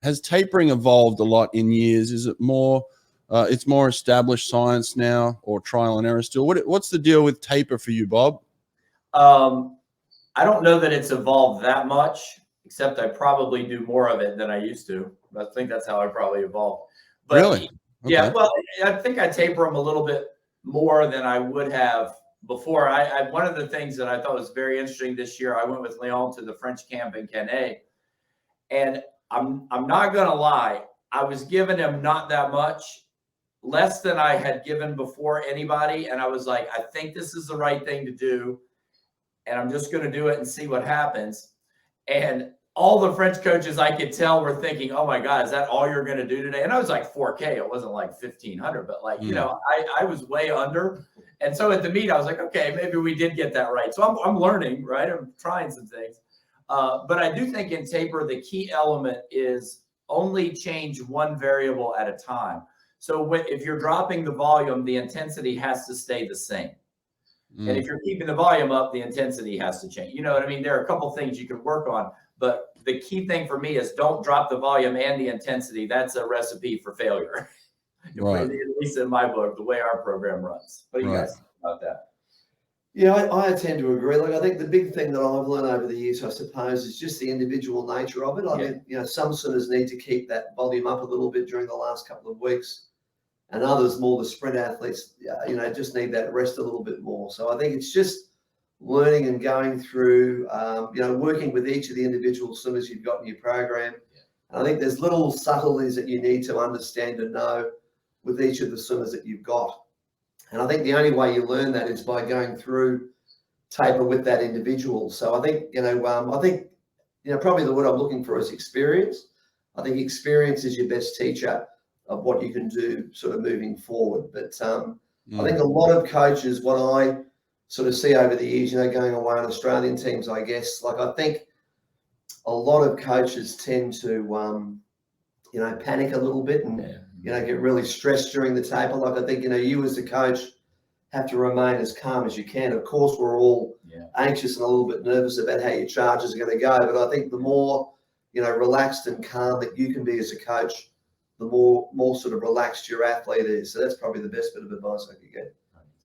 has tapering evolved a lot in years? Is it more, it's more established science now, or trial and error still? What's the deal with taper for you, Bob? I don't know that it's evolved that much, except I probably do more of it than I used to. I think that's how I probably evolved. But really? Okay. Yeah, well, I think I taper them a little bit more than I would have before. One of the things that I thought was very interesting this year, I went with Leon to the French camp in Canet, and I'm not gonna lie, I was giving him not that much, less than I had given before anybody, and I was like, I think this is the right thing to do, and I'm just gonna do it and see what happens. And all the French coaches I could tell were thinking, oh my God, is that all you're going to do today? And I was like 4K. It wasn't like 1,500, but like, you know, I was way under. And so at the meet, I was like, okay, maybe we did get that right. So I'm learning, right? I'm trying some things. But I do think in taper, the key element is only change one variable at a time. So if you're dropping the volume, the intensity has to stay the same. And if you're keeping the volume up, the intensity has to change. You know what I mean? There are a couple things you can work on, but the key thing for me is don't drop the volume and the intensity. That's a recipe for failure. Right. At least in my book, the way our program runs. What do you guys think about that? Yeah, I tend to agree. Like, I think the big thing that I've learned over the years, I suppose, is just the individual nature of it. I mean, you know, some swimmers need to keep that volume up a little bit during the last couple of weeks, and others, more the sprint athletes, you know, just need that rest a little bit more. So I think it's just learning and going through, you know, working with each of the individual swimmers you've got in your program. And I think there's little subtleties that you need to understand and know with each of the swimmers that you've got. And I think the only way you learn that is by going through taper with that individual. So I think, you know, probably the word I'm looking for is experience. I think experience is your best teacher of what you can do sort of moving forward. But I think a lot of coaches, what I sort of see over the years, you know, going away on Australian teams, I guess, like I think a lot of coaches tend to, you know, panic a little bit and, you know, get really stressed during the taper. Like I think, you know, you as the coach have to remain as calm as you can. Of course, we're all anxious and a little bit nervous about how your charges are going to go. But I think the more, you know, relaxed and calm that you can be as a coach, the more sort of relaxed your athlete is. So that's probably the best bit of advice I could get.